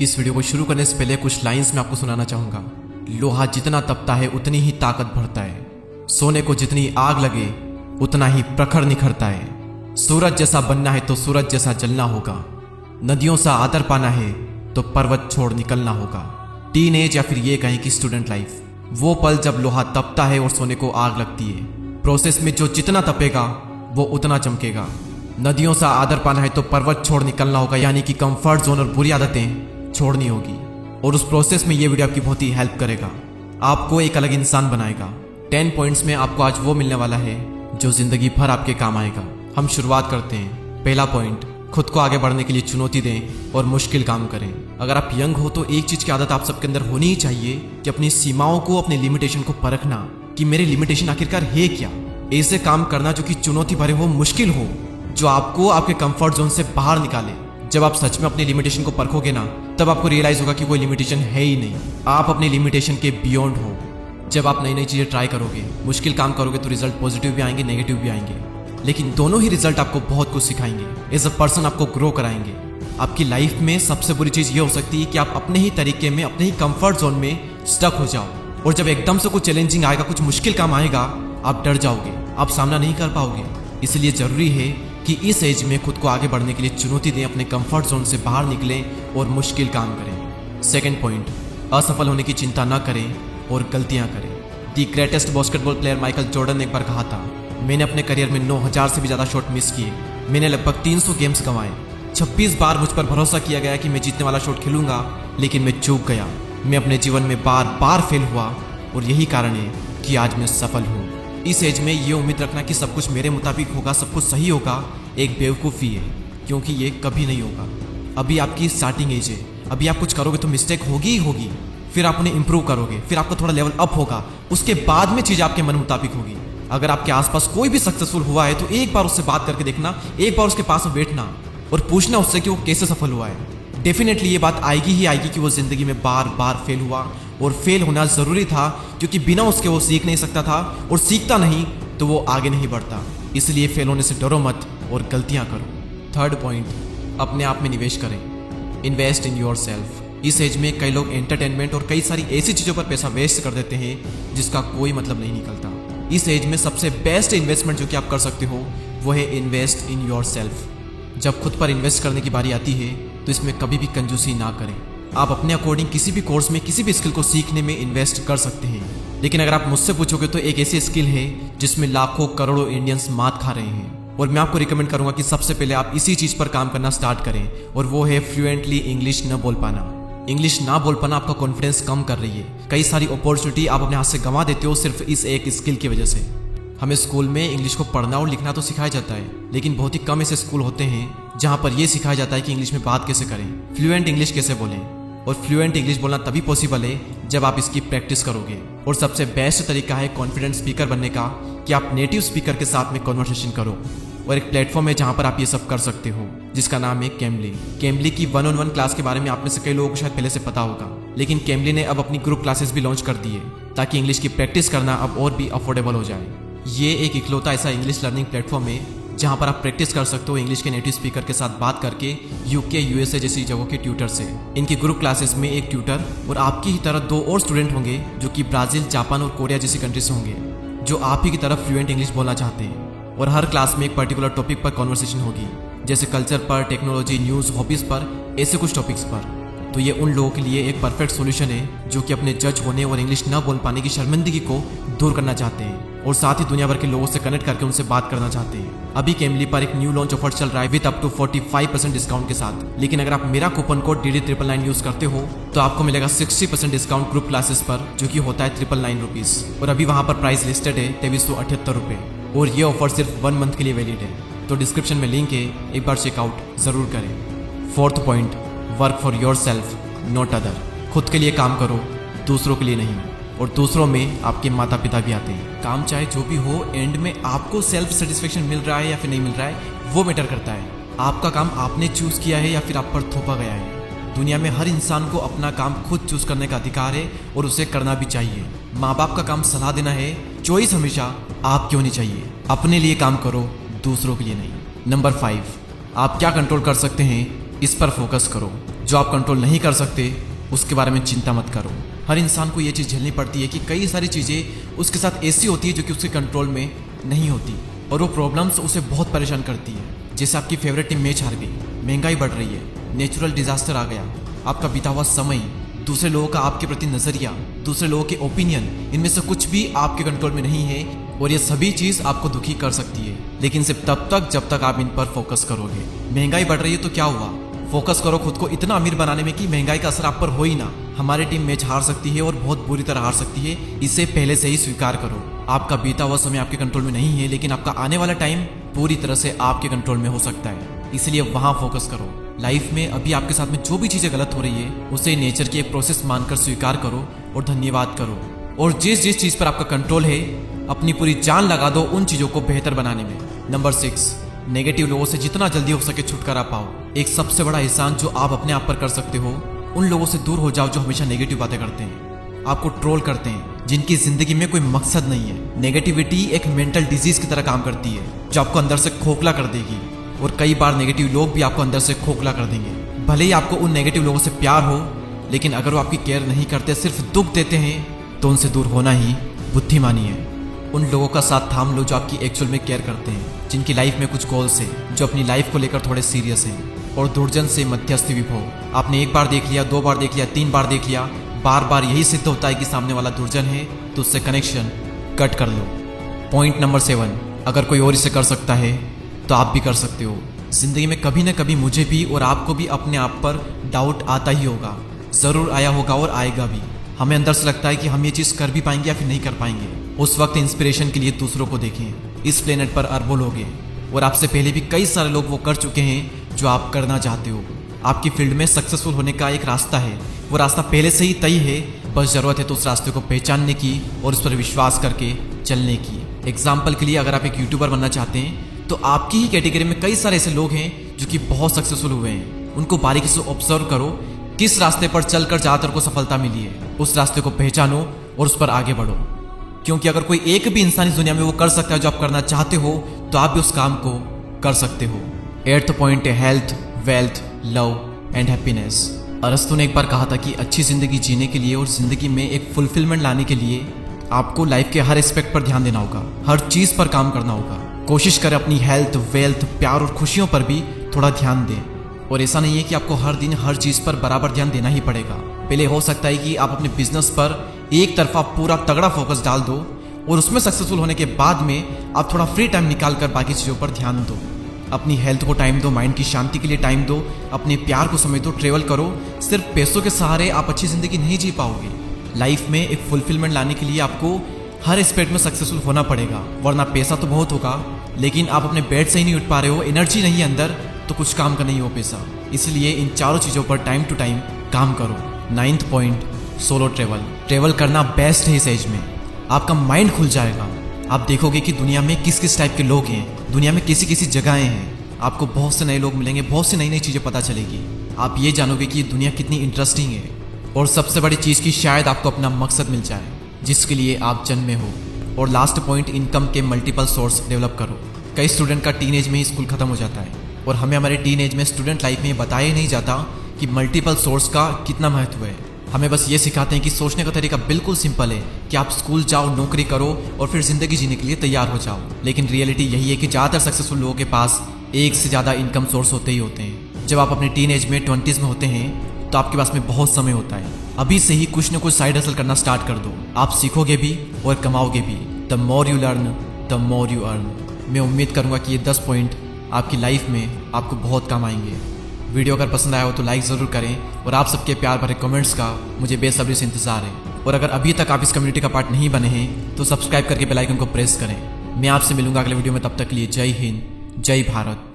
इस वीडियो को शुरू करने से पहले कुछ लाइंस मैं आपको सुनाना चाहूंगा। लोहा जितना तपता है उतनी ही ताकत भरता है। सोने को जितनी आग लगे उतना ही प्रखर निखरता है। सूरज जैसा बनना है तो सूरज जैसा जलना होगा। नदियों सा आदर पाना है तो पर्वत छोड़ निकलना होगा। टीन एज या फिर ये कहें कि स्टूडेंट लाइफ, वो पल जब लोहा तपता है और सोने को आग लगती है। प्रोसेस में जो जितना तपेगा वो उतना चमकेगा। नदियों सा आदर पाना है तो पर्वत छोड़ निकलना होगा, यानी कि कंफर्ट जोन और बुरी आदतें छोड़नी होगी। और उस प्रोसेस में ये वीडियो आपकी बहुत ही हेल्प करेगा, आपको एक अलग इंसान बनाएगा। 10 पॉइंट्स में आपको आज वो मिलने वाला है जो जिंदगी भर आपके काम आएगा। हम शुरुआत करते हैं। पहला पॉइंट, खुद को आगे बढ़ने के लिए चुनौती दें और मुश्किल काम करें। अगर आप यंग हो तो एक चीज की आदत आप सबके अंदर होनी ही चाहिए कि अपनी सीमाओं को, अपने लिमिटेशन को परखना कि मेरे लिमिटेशन आखिरकार है क्या। ऐसे काम करना जो कि चुनौती भरे हो, मुश्किल हो, जो आपको आपके कंफर्ट जोन से बाहर निकाले। जब आप सच में अपनी लिमिटेशन को परखोगे ना, तब आपको रियलाइज होगा कि कोई लिमिटेशन है ही नहीं। आप अपनी लिमिटेशन के बियॉन्ड हो। जब आप नई नई चीजें ट्राई करोगे, मुश्किल काम करोगे, तो रिजल्ट पॉजिटिव भी आएंगे, नेगेटिव भी आएंगे, लेकिन दोनों ही रिजल्ट आपको बहुत कुछ सिखाएंगे। एज अ पर्सन आपको ग्रो कराएंगे। आपकी लाइफ में सबसे बुरी चीज ये हो सकती है कि आप अपने ही तरीके में, अपने ही कंफर्ट जोन में स्टक हो जाओ, और जब एकदम से कुछ चैलेंजिंग आएगा, कुछ मुश्किल काम आएगा, आप डर जाओगे, आप सामना नहीं कर पाओगे। इसलिए जरूरी है कि इस एज में खुद को आगे बढ़ने के लिए चुनौती दें, अपने कंफर्ट जोन से बाहर निकलें और मुश्किल काम करें। सेकंड पॉइंट, असफल होने की चिंता न करें और गलतियां करें। The greatest basketball player Michael Jordan ने एक बार कहा था, मैंने अपने करियर में 9000 से भी ज़्यादा शॉट मिस किए। मैंने लगभग 300 गेम्स गंवाए। 26 बार मुझ पर भरोसा किया गया कि मैं जीतने वाला शॉट खेलूंगा, लेकिन मैं चूक गया। मैं अपने जीवन में बार बार फेल हुआ, और यही कारण है कि आज मैं सफल हूँ। इस एज में ये उम्मीद रखना कि सब कुछ मेरे मुताबिक होगा, सब कुछ सही होगा, एक बेवकूफ़ी है, क्योंकि ये कभी नहीं होगा। अभी आपकी स्टार्टिंग एज है। अभी आप कुछ करोगे तो मिस्टेक होगी ही होगी, फिर आप उन्हें इंप्रूव करोगे, फिर आपका थोड़ा लेवल अप होगा, उसके बाद में चीज़ आपके मन मुताबिक होगी। अगर आपके आसपास कोई भी सक्सेसफुल हुआ है तो एक बार उससे बात करके देखना, एक बार उसके पास में बैठना और पूछना उससे कि वो कैसे सफल हुआ है। डेफिनेटली ये बात आएगी ही आएगी कि वो जिंदगी में बार बार फेल हुआ, और फेल होना ज़रूरी था, क्योंकि बिना उसके वो सीख नहीं सकता था, और सीखता नहीं तो वो आगे नहीं बढ़ता। इसलिए फेल होने से डरो मत और गलतियाँ करो। थर्ड पॉइंट, अपने आप में निवेश करें। Invest in your self. इस एज में कई लोग एंटरटेनमेंट और कई सारी ऐसी चीज़ों पर पैसा वेस्ट कर देते हैं जिसका कोई मतलब नहीं निकलता। इस एज में सबसे बेस्ट इन्वेस्टमेंट जो कि आप कर सकते हो वो है इन्वेस्ट इन योर सेल्फ। जब खुद पर इन्वेस्ट करने की बारी आती है तो इसमें कभी भी कंजूसी ना करें। आप अपने अकॉर्डिंग किसी भी कोर्स में, किसी भी स्किल को सीखने में इन्वेस्ट कर सकते हैं, लेकिन अगर आप मुझसे पूछोगे तो एक ऐसी स्किल है जिसमें लाखों करोड़ों इंडियंस मात खा रहे हैं, और मैं आपको रिकमेंड करूंगा कि सबसे पहले आप इसी चीज़ पर काम करना स्टार्ट करें, और वो है फ्लुएंटली इंग्लिश न बोल पाना। इंग्लिश ना बोल पाना आपका कॉन्फिडेंस कम कर रही है। कई सारी अपॉर्चुनिटी आप अपने हाथ से गंवा देते हो सिर्फ इस एक स्किल की वजह से। हमें स्कूल में इंग्लिश को पढ़ना और लिखना तो सिखाया जाता है, लेकिन बहुत ही कम ऐसे स्कूल होते हैं जहां पर यह सिखाया जाता है कि इंग्लिश में बात कैसे करें, फ्लुएंट इंग्लिश कैसे बोलें। और फ्लुएंट इंग्लिश बोलना तभी पॉसिबल है जब आप इसकी प्रैक्टिस करोगे। और सबसे बेस्ट तरीका है कॉन्फिडेंट स्पीकर बनने का कि आप नेटिव स्पीकर के साथ में कॉन्वर्सेशन करो। और एक प्लेटफॉर्म है जहां पर आप ये सब कर सकते हो, जिसका नाम है कैम्बली। कैम्बली की 1-on-1 क्लास के बारे में आप में से कई लोगों को शायद पहले से पता होगा, लेकिन कैम्बली ने अब अपनी ग्रुप क्लासेस भी लॉन्च कर दी है ताकि इंग्लिश की प्रैक्टिस करना अब और भी अफोर्डेबल हो जाए। ये एक इकलौता ऐसा इंग्लिश लर्निंग प्लेटफॉर्म है जहां पर आप प्रैक्टिस कर सकते हो इंग्लिश के नेटिव स्पीकर के साथ बात करके, यूके, यूएसए जैसी जगहों के ट्यूटर से। इनकी ग्रुप क्लासेस में एक ट्यूटर और आपकी ही तरह 2 और स्टूडेंट होंगे जो कि ब्राजील, जापान और कोरिया जैसी कंट्री से होंगे, जो आप ही की तरफ फ्लुएंट इंग्लिश बोलना चाहते हैं। और हर क्लास में एक पर्टिकुलर टॉपिक पर कॉन्वर्सेशन होगी, जैसे कल्चर पर, टेक्नोलॉजी, न्यूज़, हॉबीज़ पर, ऐसे कुछ टॉपिक्स पर। तो ये उन लोगों के लिए एक परफेक्ट सॉल्यूशन है जो कि अपने जज होने और इंग्लिश न बोल पाने की शर्मिंदगी को दूर करना चाहते हैं, और साथ ही दुनिया भर के लोगों से कनेक्ट करके उनसे बात करना चाहते हैं। अभी कैम्बली पर एक न्यू लॉन्च ऑफर चल रहा है विद अप टू 45% डिस्काउंट के साथ। लेकिन अगर आप मेरा कूपन कोड DD999 यूज करते हो तो आपको मिलेगा 60% डिस्काउंट ग्रुप क्लासेस पर, जो कि होता है 999 रुपीज़। और अभी वहाँ पर प्राइस लिस्टेड है 2378 रुपये, और ये ऑफर सिर्फ 1 मंथ के लिए वैलिड है। तो डिस्क्रिप्शन में लिंक है, एक बार चेकआउट जरूर करें। Fourth point, work for your self not other. खुद के लिए काम करो, दूसरों के लिए नहीं। और दूसरों में आपके माता पिता भी आते हैं। काम चाहे जो भी हो, एंड में आपको सेल्फ सेटिस्फेक्शन मिल रहा है या फिर नहीं मिल रहा है, वो मैटर करता है। आपका काम आपने चूज किया है या फिर आप पर थोपा गया है। दुनिया में हर इंसान को अपना काम खुद चूज करने का अधिकार है, और उसे करना भी चाहिए। माँ बाप का काम सलाह देना है, चॉइस हमेशा आपकी होनी चाहिए। अपने लिए काम करो, दूसरों के लिए नहीं। नंबर 5, आप क्या कंट्रोल कर सकते हैं इस पर फोकस करो। जो आप कंट्रोल नहीं कर सकते उसके बारे में चिंता मत करो। हर इंसान को ये चीज़ झेलनी पड़ती है कि कई सारी चीज़ें उसके साथ ऐसी होती है जो कि उसके कंट्रोल में नहीं होती, और वो प्रॉब्लम्स उसे बहुत परेशान करती है। जैसे आपकी फेवरेट टीम मैच हार गई, महंगाई बढ़ रही है, नेचुरल डिजास्टर आ गया, आपका बीता हुआ समय, दूसरे लोगों का आपके प्रति नजरिया, दूसरे लोगों के ओपिनियन, इनमें से कुछ भी आपके कंट्रोल में नहीं है, और ये सभी चीज़ आपको दुखी कर सकती है, लेकिन सिर्फ तब तक जब तक आप इन पर फोकस करोगे। महंगाई बढ़ रही है तो क्या हुआ, फोकस करो खुद को इतना अमीर बनाने में कि महंगाई का असर आप पर हो ही ना। हमारी टीम मैच हार सकती है और बहुत बुरी तरह हार सकती है, इसे पहले से ही स्वीकार करो। आपका बीता हुआ समय आपके कंट्रोल में नहीं है, लेकिन आपका आने वाला टाइम पूरी तरह से आपके कंट्रोल में हो सकता है, इसलिए वहां फोकस करो। लाइफ में अभी आपके साथ में जो भी चीजें गलत हो रही है उसे नेचर की एक प्रोसेस मानकर स्वीकार करो और धन्यवाद करो, और जिस जिस चीज पर आपका कंट्रोल है अपनी पूरी जान लगा दो उन चीजों को बेहतर बनाने में। नंबर 6, नेगेटिव लोगों से जितना जल्दी हो सके छुटकारा पाओ। एक सबसे बड़ा एहसान जो आप अपने आप पर कर सकते हो, उन लोगों से दूर हो जाओ जो हमेशा नेगेटिव बातें करते हैं, आपको ट्रोल करते हैं, जिनकी जिंदगी में कोई मकसद नहीं है। नेगेटिविटी एक मेंटल डिजीज की तरह काम करती है जो आपको अंदर से खोखला कर देगी, और कई बार नेगेटिव लोग भी आपको अंदर से खोखला कर देंगे। भले ही आपको उन नेगेटिव लोगों से प्यार हो, लेकिन अगर वो आपकी केयर नहीं करते, सिर्फ दुख देते हैं, तो उनसे दूर होना ही बुद्धिमानी है। उन लोगों का साथ थाम लो जो आपकी एक्चुअल में केयर करते हैं, जिनकी लाइफ में कुछ गोल्स हैं, जो अपनी लाइफ को लेकर थोड़े सीरियस हैं, और दुर्जन से मध्यस्थी विभव। आपने एक बार देख लिया, 2 बार देख लिया, 3 बार देख लिया, बार बार यही सिद्ध होता है कि सामने वाला दुर्जन है, तो उससे कनेक्शन कट कर लो। पॉइंट नंबर 7, अगर कोई और इसे कर सकता है तो आप भी कर सकते हो। जिंदगी में कभी ना कभी मुझे भी और आपको भी अपने आप पर डाउट आता ही होगा, जरूर आया होगा और आएगा भी। हमें अंदर से लगता है कि हम ये चीज़ कर भी पाएंगे या फिर नहीं कर पाएंगे। उस वक्त इंस्पिरेशन के लिए दूसरों को देखें। इस प्लेनेट पर अरबों लोग हैं, और आपसे पहले भी कई सारे लोग वो कर चुके हैं जो आप करना चाहते हो। आपकी फील्ड में सक्सेसफुल होने का एक रास्ता है, वो रास्ता पहले से ही तय है, बस ज़रूरत है तो उस रास्ते को पहचानने की और उस पर विश्वास करके चलने की। एग्जाम्पल के लिए अगर आप एक यूट्यूबर बनना चाहते हैं तो आपकी ही कैटेगरी में कई सारे ऐसे लोग हैं जो कि बहुत सक्सेसफुल हुए हैं। उनको बारीकी से ऑब्जर्व करो, किस रास्ते पर चलकर ज़्यादातर को सफलता मिली है, उस रास्ते को पहचानो और उस पर आगे बढ़ो। क्योंकि अगर कोई एक भी इंसान इस दुनिया में वो कर सकता है जो आप करना चाहते हो, तो आप भी उस काम को कर सकते हो। 8th पॉइंट है health, wealth, love and happiness. अरस्तु ने एक बार कहा था कि अच्छी जिंदगी जीने के लिए और जिंदगी में एक फुलफिलमेंट लाने के लिए आपको लाइफ के हर एस्पेक्ट पर ध्यान देना होगा, हर चीज पर काम करना होगा। कोशिश करें अपनी हेल्थ, वेल्थ, प्यार और खुशियों पर भी थोड़ा ध्यान दें। और ऐसा नहीं है कि आपको हर दिन हर चीज पर बराबर ध्यान देना ही पड़ेगा। पहले हो सकता है कि आप अपने बिजनेस पर एक तरफा पूरा तगड़ा फोकस डाल दो, और उसमें सक्सेसफुल होने के बाद में आप थोड़ा फ्री टाइम निकाल कर बाकी चीज़ों पर ध्यान दो। अपनी हेल्थ को टाइम दो, माइंड की शांति के लिए टाइम दो, अपने प्यार को समय दो, ट्रेवल करो। सिर्फ पैसों के सहारे आप अच्छी जिंदगी नहीं जी पाओगे। लाइफ में एक फुलफिलमेंट लाने के लिए आपको हर एस्पेक्ट में सक्सेसफुल होना पड़ेगा, वरना पैसा तो बहुत होगा, लेकिन आप अपने बेड से ही नहीं उठ पा रहे हो, एनर्जी नहीं है अंदर, तो कुछ काम का नहीं हो पैसा। इसलिए इन चारों चीज़ों पर टाइम टू टाइम काम करो। 9th point, solo travel. Travel करना बेस्ट है इस एज में, आपका माइंड खुल जाएगा। आप देखोगे कि दुनिया में किस किस टाइप के लोग हैं, दुनिया में कैसी कैसी जगहें हैं। आपको बहुत से नए लोग मिलेंगे, बहुत सी नई नई चीज़ें पता चलेगी। आप ये जानोगे कि ये दुनिया कितनी इंटरेस्टिंग है, और सबसे बड़ी चीज़ की शायद आपको अपना मकसद मिल जाए जिसके लिए आप जन्मे हो। और लास्ट पॉइंट, इनकम के मल्टीपल सोर्स डेवलप करो। कई स्टूडेंट का टीन एज में ही स्कूल खत्म हो जाता है, और हमें हमारे टीन एज में स्टूडेंट लाइफ में बताया ही नहीं जाता कि मल्टीपल सोर्स का कितना महत्व है। हमें बस ये सिखाते हैं कि सोचने का तरीका बिल्कुल सिंपल है कि आप स्कूल जाओ, नौकरी करो और फिर जिंदगी जीने के लिए तैयार हो जाओ। लेकिन रियलिटी यही है कि ज़्यादातर सक्सेसफुल लोगों के पास एक से ज़्यादा इनकम सोर्स होते ही होते हैं। जब आप अपने टीन एज में 20s में होते हैं तो आपके पास में बहुत समय होता है। अभी से ही कुछ न कुछ साइड हसल करना स्टार्ट कर दो, आप सीखोगे भी और कमाओगे भी। The more you learn the more you earn. मैं उम्मीद करूँगा कि ये 10 पॉइंट आपकी लाइफ में आपको बहुत काम आएंगे। वीडियो अगर पसंद आया हो तो लाइक ज़रूर करें, और आप सबके प्यार भरे कमेंट्स का मुझे बेसब्री से इंतज़ार है। और अगर अभी तक आप इस कम्युनिटी का पार्ट नहीं बने हैं तो सब्सक्राइब करके बेल आइकन को प्रेस करें। मैं आपसे मिलूंगा अगले वीडियो में, तब तक के लिए जय हिंद, जय भारत।